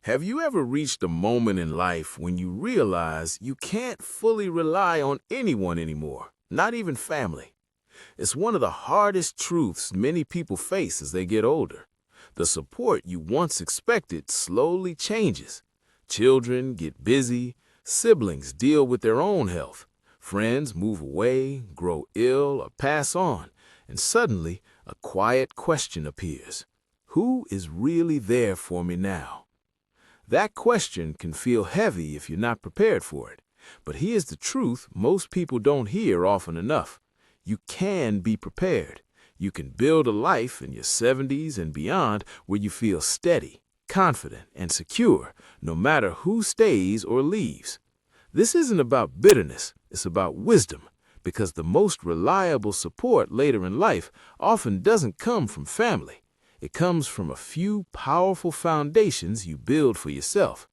Have you ever reached a moment in life when you realize you can't fully rely on anyone anymore, not even family? It's one of the hardest truths many people face as they get older. The support you once expected slowly changes. Children get busy, siblings deal with their own health, friends move away, grow ill, or pass on, and suddenly a quiet question appears. Who is really there for me now? That question can feel heavy if you're not prepared for it. But here's the truth most people don't hear often enough. You can be prepared. You can build a life in your 70s and beyond where you feel steady, confident, and secure, no matter who stays or leaves. This isn't about bitterness, it's about wisdom, because the most reliable support later in life often doesn't come from family. It comes from a few powerful foundations you build for yourself.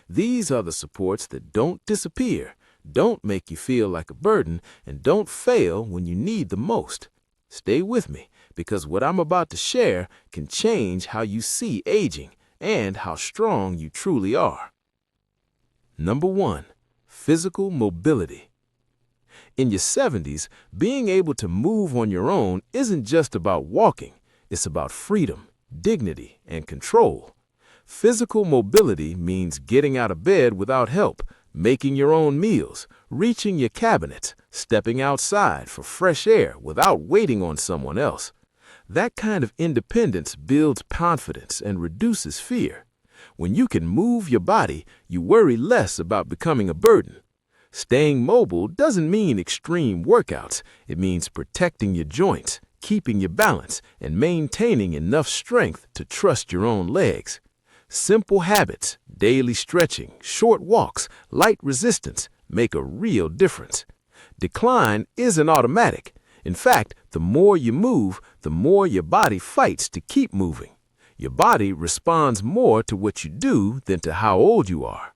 These are the supports that don't disappear, don't make you feel like a burden, and don't fail when you need the most. Stay with me, because what I'm about to share can change how you see aging and how strong you truly are. Number 1. Physical mobility. In your 70s, being able to move on your own isn't just about walking. It's about freedom, dignity, and control. Physical mobility means getting out of bed without help, making your own meals, reaching your cabinets, stepping outside for fresh air without waiting on someone else. That kind of independence builds confidence and reduces fear. When you can move your body, you worry less about becoming a burden. Staying mobile doesn't mean extreme workouts. It means protecting your joints, keeping your balance, and maintaining enough strength to trust your own legs. Simple habits, daily stretching, short walks, light resistance make a real difference. Decline isn't automatic. In fact, the more you move, the more your body fights to keep moving. Your body responds more to what you do than to how old you are.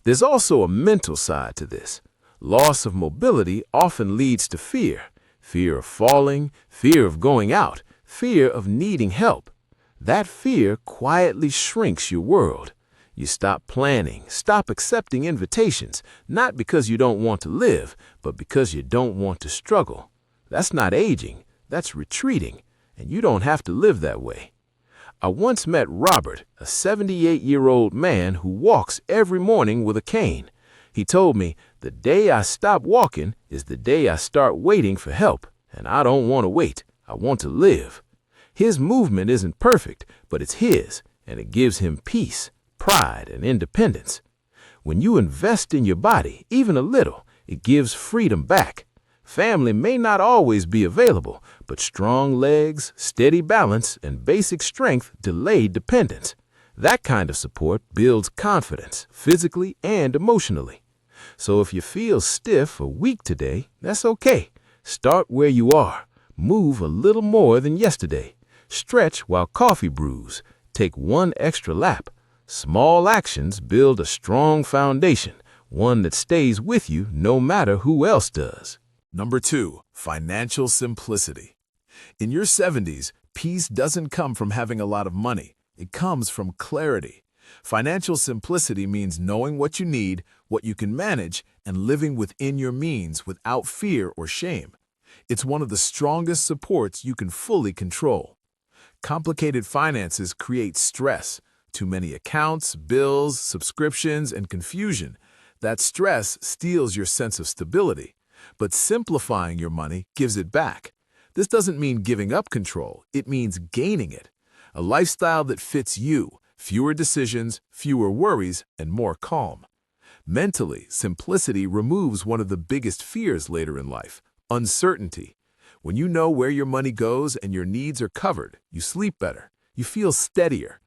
There's also a mental side to this. Loss of mobility often leads to fear. Fear of falling, fear of going out, fear of needing help. That fear quietly shrinks your world. You stop planning, stop accepting invitations, not because you don't want to live, but because you don't want to struggle. That's not aging, that's retreating, and you don't have to live that way. I once met Robert, a 78-year-old man who walks every morning with a cane. He told me, "The day I stop walking is the day I start waiting for help, and I don't want to wait. I want to live." His movement isn't perfect, but it's his, and it gives him peace, pride, and independence. When you invest in your body, even a little, it gives freedom back. Family may not always be available, but strong legs, steady balance, and basic strength delay dependence. That kind of support builds confidence, physically and emotionally. So if you feel stiff or weak today, that's okay. Start where you are. Move a little more than yesterday. Stretch while coffee brews. Take one extra lap. Small actions build a strong foundation, one that stays with you no matter who else does. Number 2, financial simplicity. In your 70s, peace doesn't come from having a lot of money. It comes from clarity. Financial simplicity means knowing what you need, what you can manage, and living within your means without fear or shame. It's one of the strongest supports you can fully control. Complicated finances create stress, too many accounts, bills, subscriptions, and confusion. That stress steals your sense of stability. But simplifying your money gives it back. This doesn't mean giving up control, it means gaining it. A lifestyle that fits you, fewer decisions, fewer worries, and more calm. Mentally, simplicity removes one of the biggest fears later in life, uncertainty. When you know where your money goes and your needs are covered, you sleep better, you feel steadier.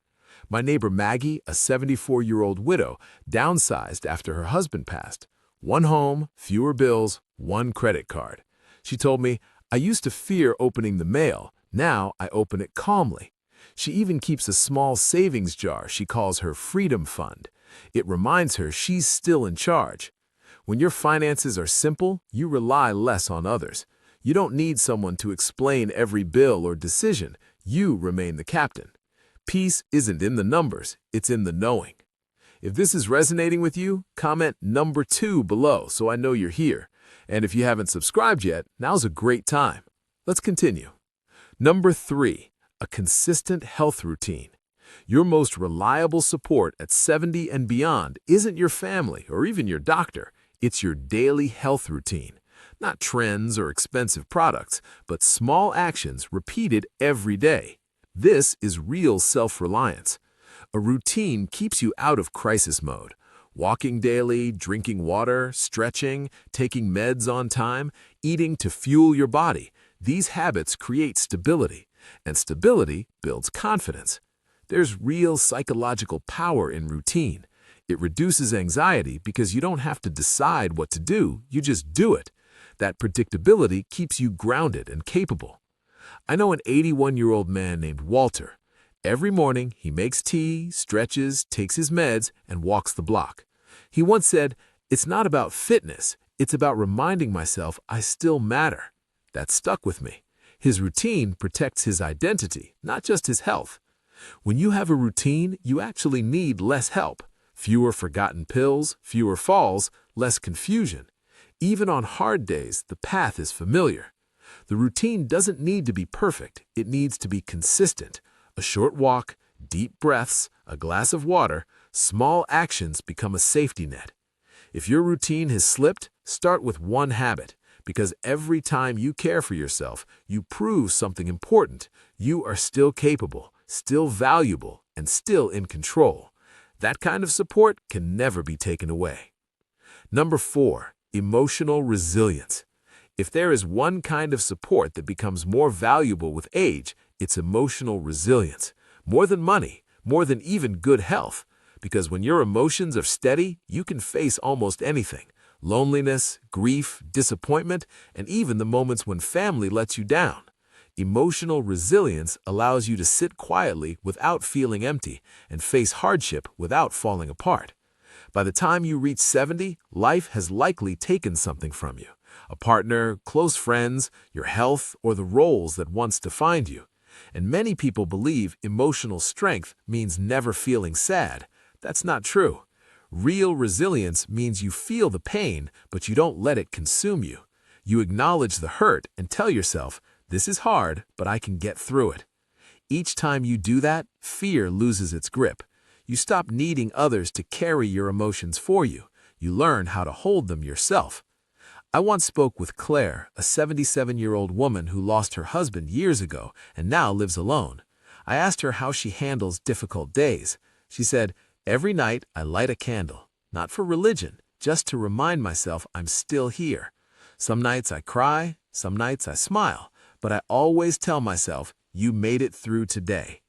My neighbor Maggie, a 74-year-old widow, downsized after her husband passed. One home, fewer bills, one credit card. She told me, "I used to fear opening the mail. Now I open it calmly." She even keeps a small savings jar she calls her Freedom Fund. It reminds her she's still in charge. When your finances are simple, you rely less on others. You don't need someone to explain every bill or decision. You remain the captain. Peace isn't in the numbers, it's in the knowing. If this is resonating with you, comment number 2 below so I know you're here. And if you haven't subscribed yet, now's a great time. Let's continue. Number 3, a consistent health routine. Your most reliable support at 70 and beyond isn't your family or even your doctor. It's your daily health routine. Not trends or expensive products, but small actions repeated every day. This is real self-reliance. A routine keeps you out of crisis mode. Walking daily, drinking water, stretching, taking meds on time, eating to fuel your body. These habits create stability, and stability builds confidence. There's real psychological power in routine. It reduces anxiety because you don't have to decide what to do, you just do it. That predictability keeps you grounded and capable. I know an 81-year-old man named Walter. Every morning, he makes tea, stretches, takes his meds, and walks the block. He once said, "It's not about fitness, it's about reminding myself I still matter." That stuck with me. His routine protects his identity, not just his health. When you have a routine, you actually need less help. Fewer forgotten pills, fewer falls, less confusion. Even on hard days, the path is familiar. The routine doesn't need to be perfect, it needs to be consistent. A short walk, deep breaths, a glass of water, small actions become a safety net. If your routine has slipped, start with one habit, because every time you care for yourself, you prove something important. You are still capable, still valuable, and still in control. That kind of support can never be taken away. Number 4, emotional resilience. If there is one kind of support that becomes more valuable with age, it's emotional resilience. More than money, more than even good health. Because when your emotions are steady, you can face almost anything. Loneliness, grief, disappointment, and even the moments when family lets you down. Emotional resilience allows you to sit quietly without feeling empty and face hardship without falling apart. By the time you reach 70, life has likely taken something from you. A partner, close friends, your health, or the roles that once defined you. And many people believe emotional strength means never feeling sad. That's not true. Real resilience means you feel the pain, but you don't let it consume you. You acknowledge the hurt and tell yourself, "This is hard, but I can get through it." Each time you do that, fear loses its grip. You stop needing others to carry your emotions for you. You learn how to hold them yourself. I once spoke with Claire, a 77-year-old woman who lost her husband years ago and now lives alone. I asked her how she handles difficult days. She said, "Every night I light a candle, not for religion, just to remind myself I'm still here. Some nights I cry, some nights I smile, but I always tell myself, you made it through today."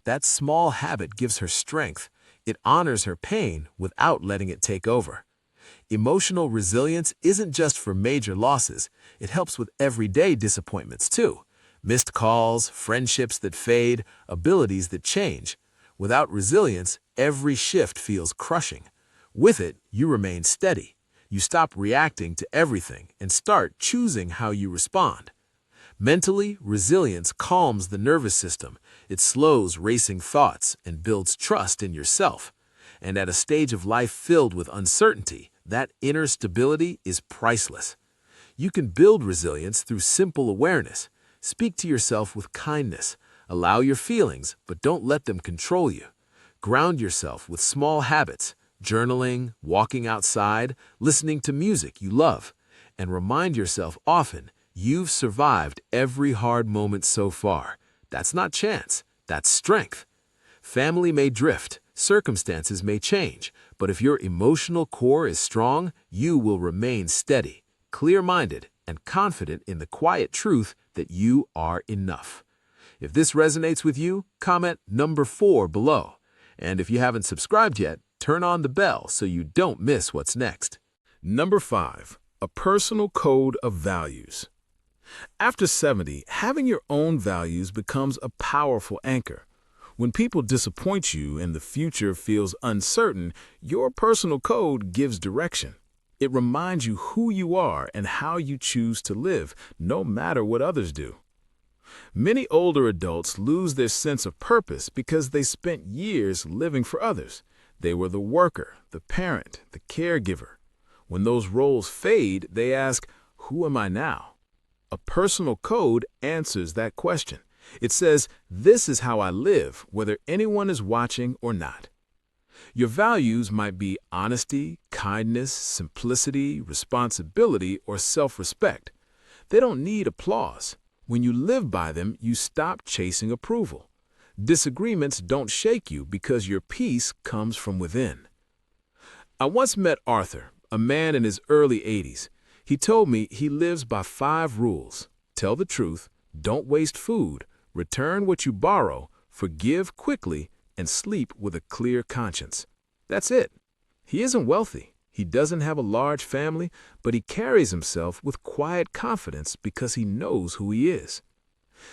That small habit gives her strength. It honors her pain without letting it take over. Emotional resilience isn't just for major losses. It helps with everyday disappointments too. Missed calls, friendships that fade, abilities that change. Without resilience, every shift feels crushing. With it, you remain steady. You stop reacting to everything and start choosing how you respond. Mentally, resilience calms the nervous system. It slows racing thoughts and builds trust in yourself. And at a stage of life filled with uncertainty, that inner stability is priceless. You can build resilience through simple awareness. Speak to yourself with kindness. Allow your feelings, but don't let them control you. Ground yourself with small habits, journaling, walking outside, listening to music you love. And remind yourself often, you've survived every hard moment so far. That's not chance, that's strength. Family may drift, circumstances may change, but if your emotional core is strong, you will remain steady, clear-minded, and confident in the quiet truth that you are enough. If this resonates with you, comment number 4 below. And if you haven't subscribed yet, turn on the bell so you don't miss what's next. Number 5, a personal code of values. After 70, having your own values becomes a powerful anchor. When people disappoint you and the future feels uncertain, your personal code gives direction. It reminds you who you are and how you choose to live, no matter what others do. Many older adults lose their sense of purpose because they spent years living for others. They were the worker, the parent, the caregiver. When those roles fade, they ask, who am I now? A personal code answers that question. It says, this is how I live, whether anyone is watching or not. Your values might be honesty, kindness, simplicity, responsibility, or self-respect. They don't need applause. When you live by them, you stop chasing approval. Disagreements don't shake you because your peace comes from within. I once met Arthur, a man in his early 80s. He told me he lives by 5 rules. Tell the truth, don't waste food, return what you borrow, forgive quickly, and sleep with a clear conscience. That's it. He isn't wealthy. He doesn't have a large family, but he carries himself with quiet confidence because he knows who he is.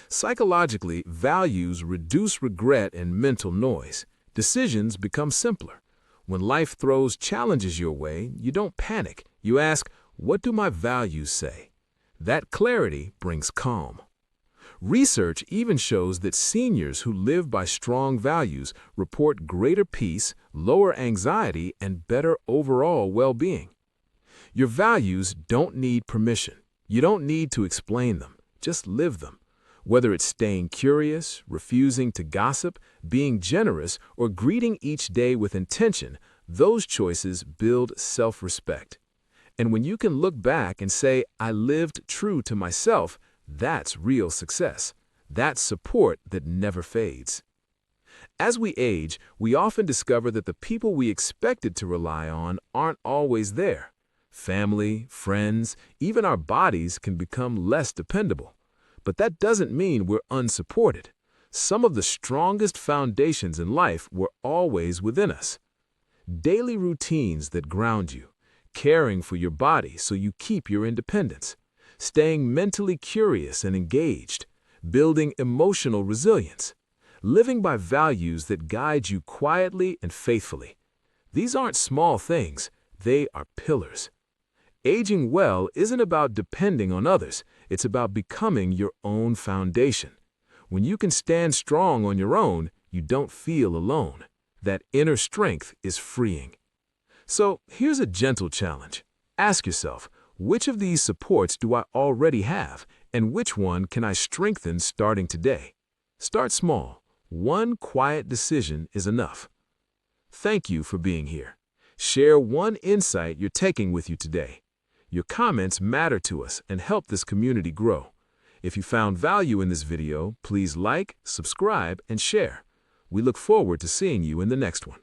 Psychologically, values reduce regret and mental noise. Decisions become simpler. When life throws challenges your way, you don't panic. You ask, what do my values say? That clarity brings calm. Research even shows that seniors who live by strong values report greater peace, lower anxiety, and better overall well-being. Your values don't need permission. You don't need to explain them. Just live them. Whether it's staying curious, refusing to gossip, being generous, or greeting each day with intention, those choices build self-respect. And when you can look back and say, I lived true to myself, that's real success. That's support that never fades. As we age, we often discover that the people we expected to rely on aren't always there. Family, friends, even our bodies can become less dependable. But that doesn't mean we're unsupported. Some of the strongest foundations in life were always within us. Daily routines that ground you, caring for your body so you keep your independence, staying mentally curious and engaged, building emotional resilience, living by values that guide you quietly and faithfully. These aren't small things, they are pillars. Aging well isn't about depending on others, it's about becoming your own foundation. When you can stand strong on your own, you don't feel alone. That inner strength is freeing. So here's a gentle challenge. Ask yourself, which of these supports do I already have, and which one can I strengthen starting today? Start small. One quiet decision is enough. Thank you for being here. Share one insight you're taking with you today. Your comments matter to us and help this community grow. If you found value in this video, please like, subscribe, and share. We look forward to seeing you in the next one.